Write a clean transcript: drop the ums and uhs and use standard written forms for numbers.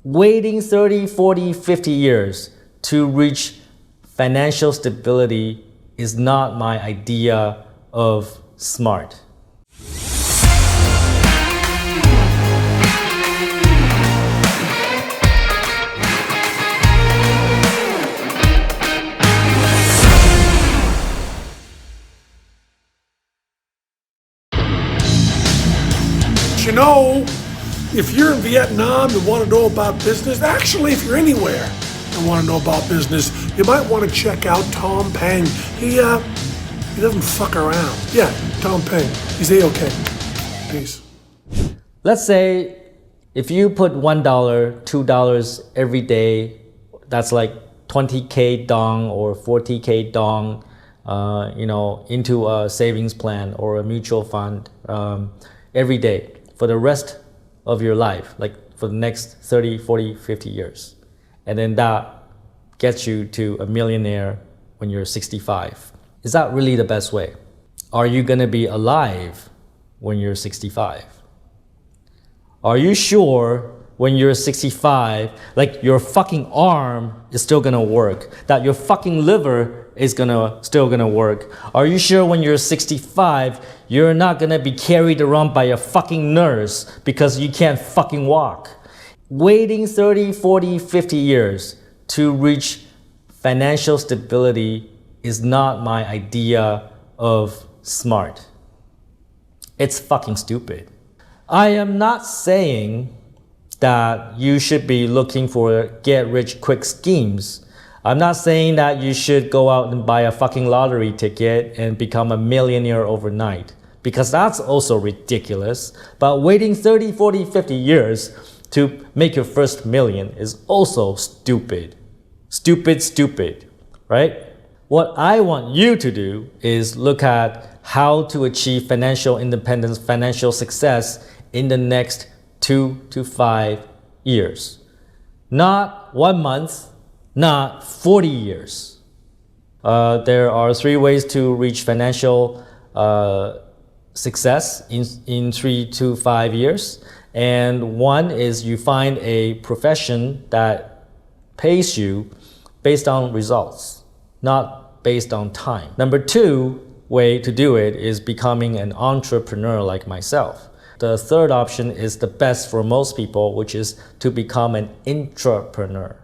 Waiting 30, 40, 50 years to reach financial stability is not my idea of smart. You know, if you're in Vietnam and want to know about business, actually, if you're anywhere and want to know about business, you might want to check out Tompeng. He doesn't fuck around. Yeah, Tompeng. He's A-okay. Peace. Let's say if you put $1, $2 every day, that's like 20K dong or 40K dong, into a savings plan or a mutual fund every day for the rest of your life, like for the next 30, 40, 50 years. And then that gets you to a millionaire when you're 65. Is that really the best way? Are you gonna be alive when you're 65? Are you sure when you're 65, like your fucking arm is still gonna work, that your fucking liver is still gonna work? Are you sure when you're 65, you're not gonna be carried around by a fucking nurse because you can't fucking walk? Waiting 30, 40, 50 years to reach financial stability is not my idea of smart. It's fucking stupid. I am not saying that you should be looking for get-rich-quick schemes. I'm not saying that you should go out and buy a fucking lottery ticket and become a millionaire overnight, because that's also ridiculous. But waiting 30, 40, 50 years to make your first million is also stupid. Stupid, right? What I want you to do is look at how to achieve financial independence, financial success in the next 2 to 5 years. Not 1 month, not 40 years. There are 3 ways to reach financial success in 3 to 5 years. And one is you find a profession that pays you based on results, not based on time. Number 2 way to do it is becoming an entrepreneur like myself. The third option is the best for most people, which is to become an intrapreneur.